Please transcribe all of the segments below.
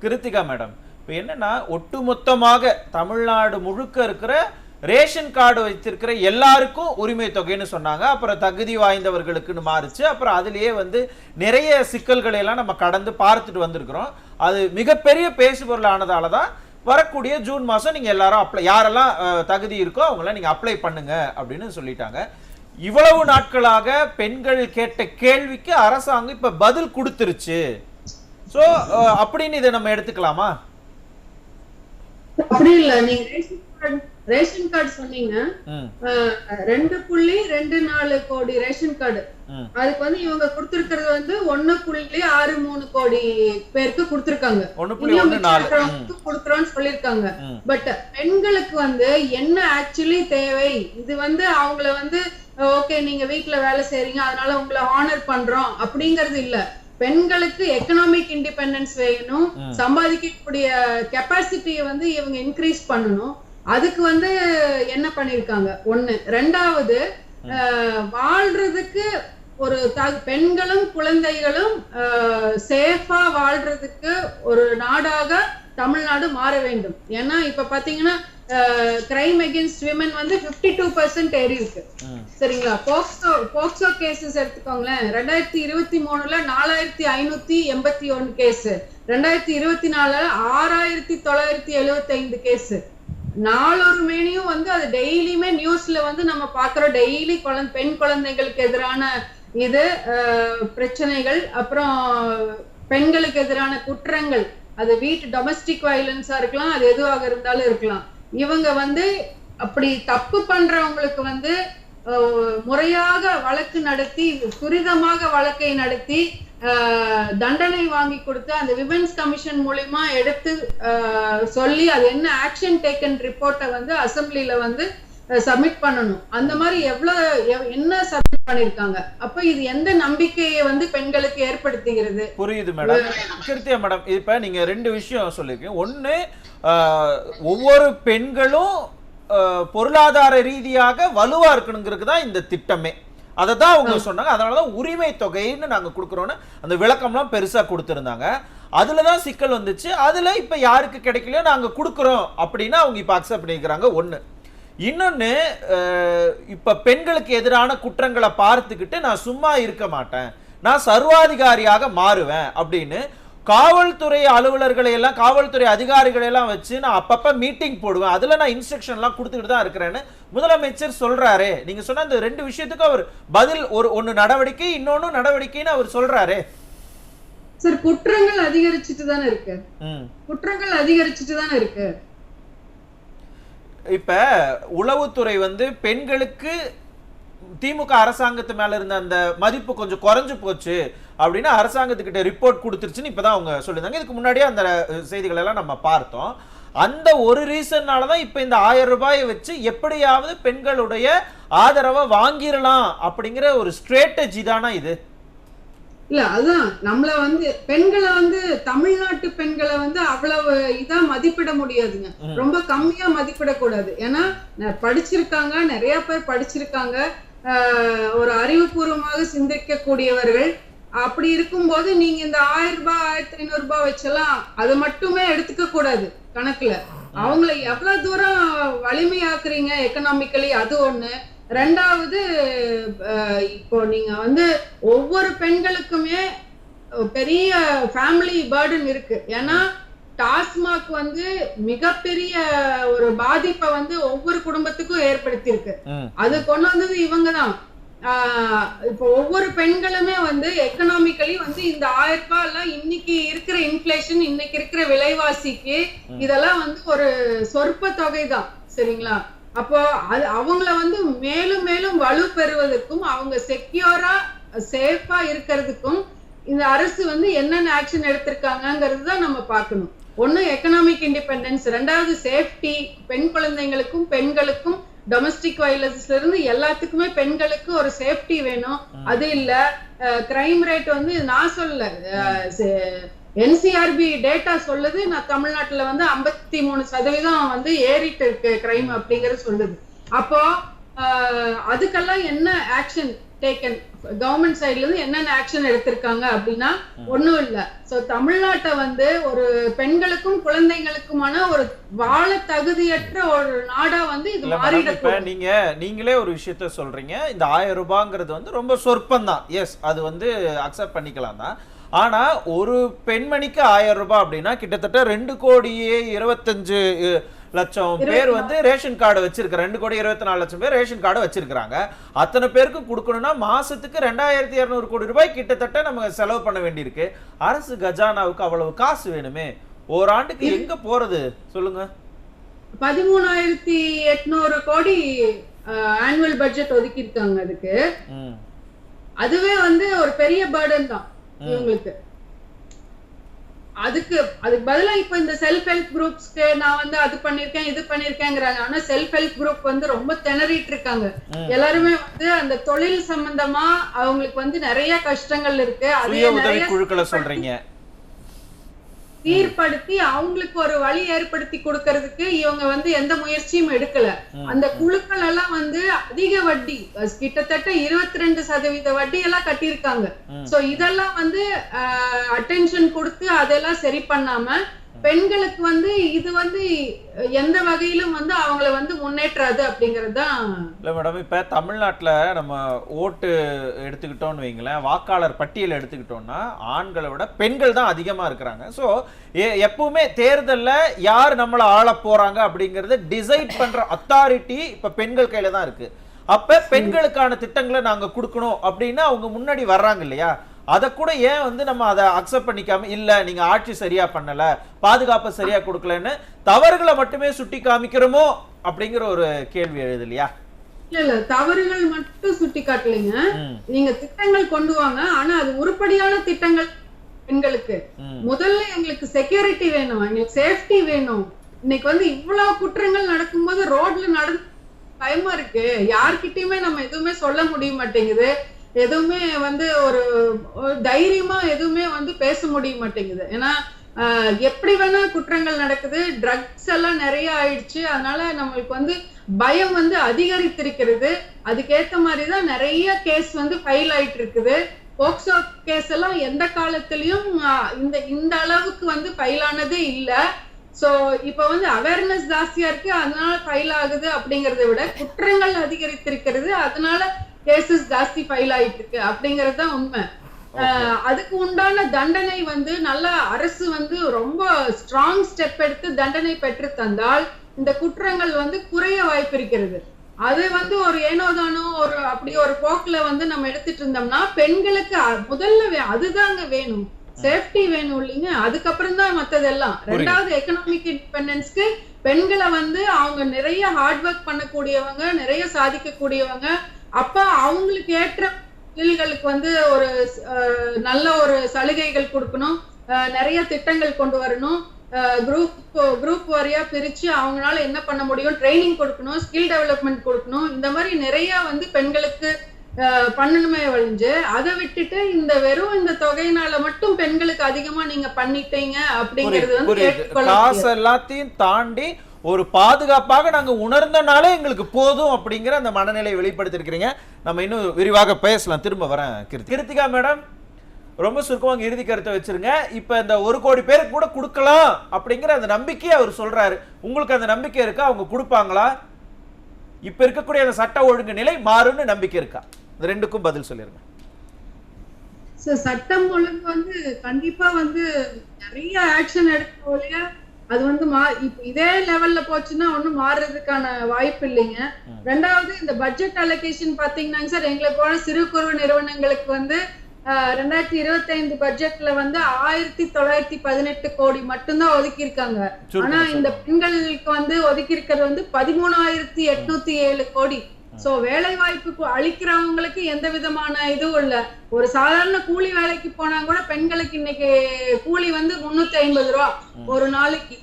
Kiruthika madam, இப்போ என்னன்னா ஒட்டுமொத்தமாக தமிழ்நாடு முழுக்க இருக்கிற ரேஷன் கார்டு வைத்திருக்கிற எல்லாருக்கும் உரிமை தொகைன்னு சொன்னாங்க. அப்புறம் தகுதி வாய்ந்தவர்களுக்குன்னு மாறுச்சு. அப்புறம் அதுலயே வந்து நிறைய சிக்கல்களை எல்லாம் நம்ம கடந்து பார்த்துட்டு வந்திருக்கிறோம். அது மிகப்பெரிய பேசுபொருள் ஆனதால தான் வரக்கூடிய ஜூன் மாசம் நீங்க எல்லாரும் அப்ளை, யாரெல்லாம் தகுதி இருக்கோ அவங்கள நீங்க அப்ளை பண்ணுங்க அப்படின்னு சொல்லிட்டாங்க. இவ்வளவு நாட்களாக பெண்கள் கேட்ட கேள்விக்கு அரசாங்கம் இப்ப பதில் கொடுத்துருச்சு. சோ அப்படின்னு இதை நம்ம எடுத்துக்கலாமா? அப்படி இல்ல, நீங்க ரேஷன் கார்டு சொன்னீங்க, 2.24 கோடி ரேஷன் கார்டு. அதுக்கு வந்து இவங்க கொடுத்திருக்கிறது வந்து 1.63 கோடி பேருக்கு கொடுத்திருக்காங்க, கொடுக்குறோம்னு சொல்லிருக்காங்க. பட் பெண்களுக்கு வந்து என்ன ஆக்சுவலி தேவை, இது வந்து அவங்கள வந்து ஓகே நீங்க வீட்டுல வேலை செய்றீங்க அதனால உங்களை ஹானர் பண்றோம் அப்படிங்கறது இல்ல. பெண்களுக்கு எக்கனாமிக் இண்டிபெண்டன்ஸ் வேணும், சம்பாதிக்கக்கூடிய கெப்பாசிட்டியை வந்து இவங்க இன்க்ரீஸ் பண்ணணும். அதுக்கு வந்து என்ன பண்ணிருக்காங்க ஒண்ணு. ரெண்டாவது, வாழ்றதுக்கு ஒரு பெண்களும் குழந்தைகளும் சேஃபா வாழ்றதுக்கு ஒரு நாடாக தமிழ்நாடு மாற வேண்டும். ஏன்னா இப்ப பாத்தீங்கன்னா கிரைம் அகேன்ஸ்ட் விமன் வந்து 52% ஏறி இருக்கு. சரிங்களா? போக்சோ கேசஸ் எடுத்துக்கோங்களேன். 2023ல 4581 கேஸ், 2024 6975 கேஸ். நாளொரு மேனியும் வந்து அது டெய்லியுமே நியூஸ்ல வந்து நம்ம பாக்குறோம். டெய்லி பெண் குழந்தைகளுக்கு எதிரான இது பிரச்சனைகள், அப்புறம் பெண்களுக்கு எதிரான குற்றங்கள், அது வீட்டு டொமஸ்டிக் வயலன்ஸா இருக்கலாம், அது எதுவாக இருந்தாலும் இருக்கலாம். இவங்க வந்து அப்படி தப்பு பண்றவங்களுக்கு வந்து முறையாக வழக்கு நடத்தி, துரிதமாக வழக்கை நடத்தி தண்டனை வாங்கி கொடுத்து அந்த விமென்ஸ் கமிஷன் மூலமா எடுத்து சொல்லி அது என்ன ஆக்ஷன் டேக்கன் ரிப்போர்ட்டை வந்து அசம்பிளில வந்து சப்மிட் பண்ணணும். அந்த மாதிரி என்ன சப்மிட் பண்ணிருக்காங்க. அப்ப இது எந்த நம்பிக்கையை வந்து பெண்களுக்கு ஏற்படுத்துகிறது? புரியுது மேடம். கிருத்தியா மேடம், இப்ப நீங்க 2 விஷயம் சொல்லிருக்கீங்க. ஒண்ணு, ஒவ்வொரு பெண்களும் பொருளாதார ரீதியாக வலுவா இருக்கணுங்கிறது தான் இந்த திட்டமே. அதை தான் அவங்க சொன்னாங்க. அதனாலதான் உரிமை தொகைன்னு நாங்க கொடுக்குறோன்னு அந்த விளக்கம்லாம் பெருசா கொடுத்திருந்தாங்க. அதுலதான் சிக்கல் வந்துச்சு. அதுல இப்ப யாருக்கு கிடைக்கலையோ நாங்க கொடுக்குறோம் அப்படின்னு அவங்க இப்ப அக்செப்ட் பண்ணிக்கிறாங்க. ஒண்ணு. இன்னொன்னு, இப்ப பெண்களுக்கு எதிரான குற்றங்களை பார்த்துக்கிட்டு நான் சும்மா இருக்க மாட்டேன், நான் சர்வாதிகாரியாக மாறுவேன் அப்படின்னு காவல்துறை அலுவலர்களை எல்லாம், காவல்துறை அதிகாரிகளை எல்லாம் வச்சு நான் அப்பப்ப மீட்டிங் போடுவேன், அதுல நான் இன்ஸ்ட்ரக்ஷன் எல்லாம் கொடுத்துக்கிட்டு தான் இருக்கிறேன்னு முதலமைச்சர் சொல்றாரு. நீங்க சொன்ன அந்த 2 விஷயத்துக்கு அவர் பதில், ஒன்னு நடவடிக்கை, இன்னொன்னு நடவடிக்கைன்னு அவர் சொல்றாரு. சார், குற்றங்கள் அதிகரிச்சுட்டு தானே இருக்கு. குற்றங்கள் அதிகரிச்சுட்டு தானே இருக்கு. இப்ப உளவுத்துறை வந்து பெண்களுக்கு திமுக அரசாங்கத்து மேல இருந்த அந்த மதிப்பு கொஞ்சம் குறைஞ்சு போச்சு அப்படின்னு அரசாங்கத்துக்கிட்ட ரிப்போர்ட் கொடுத்துருச்சுன்னு இப்பதான் அவங்க சொல்லியிருந்தாங்க. இதுக்கு முன்னாடியே அந்த செய்திகள் எல்லாம் நம்ம பார்த்தோம். அந்த ஒரு ரீசன்னாலதான் இப்ப இந்த 1000 ரூபாயை வச்சு எப்படியாவது பெண்களுடைய ஆதரவை வாங்கிடலாம் அப்படிங்கிற ஒரு ஸ்ட்ராட்டஜி தானா இது? இல்ல, அதுதான் நம்மள வந்து பெண்களை வந்து, தமிழ்நாட்டு பெண்களை வந்து அவ்வளவு இதா மதிப்பிட முடியாதுங்க. ரொம்ப கம்மியா மதிப்பிடக்கூடாது. ஏன்னா படிச்சிருக்காங்க, நிறைய பேர் படிச்சிருக்காங்க, ஒரு அறிவுபூர்வமாக சிந்திக்க கூடியவர்கள். அப்படி இருக்கும்போது நீங்க இந்த 1000 ரூபாய் 1500 ரூபாய் வச்செல்லாம் அதை மட்டுமே எடுத்துக்க கூடாது கணக்குல. அவங்களை எவ்வளவு தூரம் வலிமையாக்குறீங்க எக்கனாமிக்கலி, அது ஒண்ணு. ரெண்டாவது, இப்போ நீங்க வந்து ஒவ்வொரு பெண்களுக்குமே பெரிய ஃபேமிலி பர்டன் இருக்கு. ஏன்னா டாஸ்மாக் வந்து மிகப்பெரிய ஒரு பாதிப்பை வந்து ஒவ்வொரு குடும்பத்துக்கும் ஏற்படுத்தி இருக்கு. அது கொண்டு வந்தது இவங்கதான். இப்போ ஒவ்வொரு பெண்களுமே வந்து எக்கனாமிக்கலி வந்து இந்த 1000 ரூபாய் எல்லாம் இன்னைக்கு இருக்கிற இன்ஃபிளேஷன், இன்னைக்கு இருக்கிற விலைவாசிக்கு இதெல்லாம் வந்து ஒரு சொற்ப தொகை தான். சரிங்களா? அப்போ அது அவங்கள வந்து மேலும் மேலும் வலு பெறுவதற்கும் அவங்க செக்யூரா சேஃபா இருக்கிறதுக்கும் இந்த அரசு வந்து என்னென்ன ஆக்ஷன் எடுத்திருக்காங்கிறது தான் நம்ம பார்க்கணும். ஒண்ணு எக்கனாமிக் இண்டிபெண்டன்ஸ், ரெண்டாவது சேஃப்டி, பெண் குழந்தைங்களுக்கும் பெண்களுக்கும் டொமஸ்டிக் வயலன்ஸ்ல இருந்து எல்லாத்துக்குமே பெண்களுக்கு ஒரு சேஃப்டி வேணும். அது இல்ல, கிரைம் ரேட் வந்து நான் சொல்ல, NCRB டேட்டா சொல்லுது, நான் தமிழ்நாட்டுல வந்து 53% வந்து ஏறிட்டு இருக்கு கிரைம் அப்படிங்கறது சொல்லுது. அப்போ அதுக்கெல்லாம் என்ன ஆக்ஷன்? டேக்கன் கவர்மெண்ட் சைட்ல இருந்து என்னென்ன ஆக்ஷன் எடுத்திருக்காங்க அப்படின்னா ஒண்ணும் இல்ல. சோ தமிழ்நாட்டை வந்து ஒரு பெண்களுக்கும் குழந்தைகளுக்குமான ஒரு வாழ தகுதியற்ற ஒரு நாடா வந்து இது மாறிட. இப்ப நீங்களே ஒரு விஷயத்த சொல்றீங்க, இந்த 1000 ரூபாங்கிறது வந்து ரொம்ப சொற்பம் தான். எஸ், அது வந்து அக்செப்ட் பண்ணிக்கலாம் தான். ஆனா ஒரு பெண்மணிக்கு 1000 ரூபாய் அப்படின்னா கிட்டத்தட்ட 2,25,00,000 பேர் வந்து ரேஷன் கார்டு வச்சிருக்காங்க. 2,24,00,000 பேர் ரேஷன் கார்டு வச்சிருக்காங்க. அத்தனை பேருக்கு கொடுக்கணும்னா மாசத்துக்கு 2,200 கோடி ரூபாய் கிட்டத்தட்ட நம்ம செலவு பண்ண வேண்டியிருக்கு. அரசு கஜானாவுக்கு அவ்வளவு காசு வேணுமே, ஓராண்டுக்கு எங்க போறது சொல்லுங்க? 13,800 கோடி ஆனுவல் பட்ஜெட் ஒதுக்கி இருக்காங்க அதுக்கு. அதுவே வந்து ஒரு பெரிய பர்டன் தான் இவங்களுக்கு. அதுக்கு பதிலா இப்ப இந்த செல்ஃப் ஹெல்ப் குரூப்ஸ்க்கு நான் வந்து அது பண்ணிருக்கேன் இது பண்ணிருக்கேங்கிறாங்க. ஆனா செல்ஃப் ஹெல்ப் குரூப் வந்து ரொம்ப திணறிட்டு இருக்காங்க. எல்லாருமே வந்து அந்த தொழில் சம்பந்தமா அவங்களுக்கு வந்து நிறைய கஷ்டங்கள் இருக்கு. அதே நிறைய குழுக்களை சொல்றீங்க சீர்படுத்தி அவங்களுக்கு ஒரு வழி ஏற்படுத்தி கொடுக்கறதுக்கு இவங்க வந்து எந்த முயற்சியும் எடுக்கல. அந்த குழுக்கள் எல்லாம் வந்து அதிக வட்டி, கிட்டத்தட்ட 22% வட்டி எல்லாம் கட்டியிருக்காங்க. சோ இதெல்லாம் வந்து அட்டென்ஷன் கொடுத்து அதெல்லாம் சரி பண்ணாம பெண்களுக்கு வந்து இது வந்து எந்த வகையிலும் வந்து அவங்கள வந்து முன்னேற்றாது அப்படிங்கிறது தான். இல்லை மேடம், இப்போ தமிழ்நாட்டில் நம்ம ஓட்டு எடுத்துக்கிட்டோம்னு வைங்களேன், வாக்காளர் பட்டியல் எடுத்துக்கிட்டோம்னா ஆண்களை விட பெண்கள் தான் அதிகமாக இருக்கிறாங்க. ஸோ எப்பவுமே தேர்தலில் யார் நம்மளை ஆள போகிறாங்க அப்படிங்கிறத டிசைட் பண்ணுற அத்தாரிட்டி இப்போ பெண்கள் கையில் தான் இருக்குது. அப்போ பெண்களுக்கான திட்டங்களை நாங்கள் கொடுக்கணும் அப்படின்னு அவங்க முன்னாடி வர்றாங்க இல்லையா? அதை கூட ஏன் வந்து நம்ம அதை அக்செப்ட் பண்ணிக்காம, இல்ல நீங்க ஆட்சி சரியா பண்ணல, பாதுகாப்பு சரியா கொடுக்கலன்னு தவறுகளை மட்டுமே சுட்டி காமிக்கிறோமோ அப்படிங்கிற ஒரு கேள்வி எழுது இல்லையா? இல்ல தவறுகள் மட்டும் சுட்டி காட்டலைங்க. நீங்க திட்டங்கள் கொண்டு வாங்க, ஆனா அது உருப்படியான திட்டங்கள். பெண்களுக்கு முதல்ல எங்களுக்கு செக்யூரிட்டி வேணும், எங்களுக்கு சேஃப்டி வேணும். இன்னைக்கு வந்து இவ்வளவு குற்றங்கள் நடக்கும்போது ரோட்ல நடந்து பயமா இருக்கு. யார்கிட்டயுமே நம்ம எதுவுமே சொல்ல முடிய மாட்டேங்குது. எதுவுமே வந்து ஒரு தைரியமா எதுவுமே வந்து பேச முடிய மாட்டேங்குது. ஏன்னா எப்படி வேணா குற்றங்கள் நடக்குது, ட்ரக்ஸ் எல்லாம் நிறைய ஆயிடுச்சு. அதனால நம்மளுக்கு வந்து பயம் வந்து அதிகரித்திருக்கிறது. அதுக்கேத்த மாதிரிதான் நிறைய கேஸ் வந்து ஃபைல் ஆயிட்டு இருக்குது. போக்சோ கேஸ் எல்லாம் எந்த காலத்திலயும் இந்த அளவுக்கு வந்து ஃபைல் ஆனதே இல்ல. சோ இப்ப வந்து அவேர்னஸ் ஜாஸ்தியா இருக்கு, அதனால ஃபைல் ஆகுது. அப்படிங்கறத விட குற்றங்கள் அதிகரித்திருக்கிறது, அதனால கேசஸ் ஜாஸ்தி ஃபைல் ஆயிட்டு இருக்கு அப்படிங்கிறது தான் உண்மை. அதுக்கு உண்டான தண்டனை வந்து நல்ல அரசு வந்து ரொம்ப ஸ்ட்ராங் ஸ்டெப் எடுத்து தண்டனை பெற்று தந்தால் இந்த குற்றங்கள் வந்து குறைய வாய்ப்பு இருக்கிறது. அது வந்து ஒரு ஏனோதானோ ஒரு அப்படி ஒரு போக்குல வந்து நம்ம எடுத்துட்டு இருந்தோம்னா பெண்களுக்கு முதல்ல அதுதாங்க வேணும், சேஃப்டி வேணும் இல்லைங்க. அதுக்கப்புறம் தான் மத்ததெல்லாம். ரெண்டாவது எக்கனாமிக் இண்டிபெண்டன்ஸ்க்கு பெண்களை வந்து அவங்க நிறைய ஹார்ட் ஒர்க் பண்ணக்கூடியவங்க, நிறைய சாதிக்க கூடியவங்க. அப்ப அவங்களுக்கு ஏற்ற தொழில்களுக்கு வந்து ஒரு நல்ல ஒரு சலுகைகள் கொடுக்கணும், நிறைய திட்டங்கள் கொண்டு வரணும், குரூப் வாரியா பிரிச்சு அவங்களால என்ன பண்ண முடியும் ட்ரைனிங் கொடுக்கணும், ஸ்கில் டெவலப்மெண்ட் கொடுக்கணும். இந்த மாதிரி நிறைய வந்து பெண்களுக்கு பண்ணணுமே ஒழிஞ்சு அதை விட்டுட்டு இந்த வெறும் இந்த தொகையினால மட்டும் பெண்களுக்கு அதிகமா நீங்க பண்ணிட்டீங்க அப்படிங்கிறது வந்து காசு எல்லாத்தையும் தாண்டி ஒரு பாதுகாப்பாக நாங்க உணர்ந்தனாலே எங்களுக்கு போதும் அப்படிங்கிற அந்த மனநிலையை வெளிப்படுத்திருக்கிறீங்க. நம்ம இன்னும் விரிவாக பேசலாம். திரும்ப வரேன் கிருத்திகா மேடம், ரொம்ப சுருக்கமாக இறுதி கருத்தை வச்சிருங்க. இப்ப இந்த 1 கோடி பேருக்கு கூட கொடுக்கலாம் அப்படிங்கிற அந்த நம்பிக்கையை அவர் சொல்றாரு. உங்களுக்கு அந்த நம்பிக்கை இருக்கா? அவங்க கொடுப்பாங்களா? இப்ப இருக்கக்கூடிய அந்த சட்ட ஒழுங்கு நிலை மாறும்னு நம்பிக்கை இருக்கா? இந்த ரெண்டுக்கும் பதில் சொல்லிருங்க. சட்டம் ஒழுங்கு வந்து கண்டிப்பா வந்து நிறைய ஆக்ஷன் எடுக்க ஒழிய அது வந்து இப்ப இதே லெவல்ல போச்சுன்னா ஒண்ணும் மாறுறதுக்கான வாய்ப்பு இல்லைங்க. ரெண்டாவது இந்த பட்ஜெட் அலோகேஷன் பாத்தீங்கன்னா சார், எங்களை போல சிறு குறு நிறுவனங்களுக்கு வந்து 2025 பட்ஜெட்ல வந்து 1918 கோடி மட்டும்தான் ஒதுக்கி இருக்காங்க. ஆனா இந்த பெண்களுக்கு வந்து ஒதுக்கி இருக்கிறது வந்து 13,807 கோடி. சோ வேலை வாய்ப்பு அளிக்கிறவங்களுக்கு எந்த விதமான இதுவும் இல்ல. ஒரு சாதாரண கூலி வேலைக்கு போனா கூட பெண்களுக்கு இன்னைக்கு கூலி வந்து 350 ரூபா ஒரு நாளைக்கு.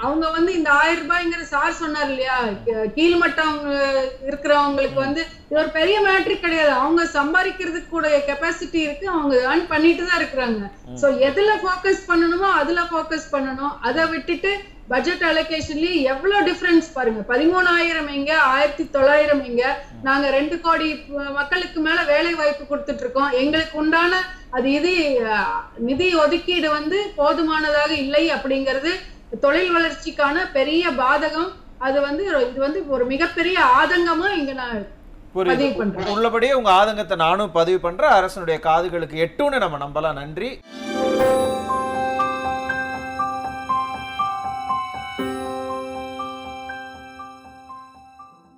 அவங்க வந்து இந்த 1000 ரூபாய்ங்கிற சார் சொன்னார் இல்லையா, கீழ்மட்டம் இருக்கிறவங்களுக்கு வந்து இது ஒரு பெரிய மேட்ரிக் கிடையாது. அவங்க சம்பாதிக்கிறதுக்கு கூட கெப்பாசிட்டி இருக்கு, அவங்க ஏர்ன் பண்ணிட்டு தான் இருக்கிறாங்க. சோ எதுல போக்கஸ் பண்ணணுமோ அதுல போக்கஸ் பண்ணணும். அதை விட்டுட்டு பட்ஜெட் அலோகேஷன்லயே எவ்வளவு டிஃபரன்ஸ் பாருங்க. 13,000 எங்க, 1,900 எங்க. நாங்க 2 கோடி மக்களுக்கு மேல வேலை வாய்ப்பு கொடுத்துட்டு இருக்கோம். எங்களுக்கு உண்டான அது நிதி ஒதுக்கீடு வந்து போதுமானதாக இல்லை அப்படிங்கிறது தொழில் வளர்ச்சிக்கான பெரிய பாதகம். அது வந்து இது வந்து ஒரு மிகப்பெரிய ஆதங்கமா இங்க நான் பதிவு பண்றேன். உள்ளபடியே உங்க ஆதங்கத்தை நானும் பதிவு பண்றேன். அரசனுடைய காதுகளுக்கு எட்டுன்னு நம்ம நம்பலாம். நன்றி.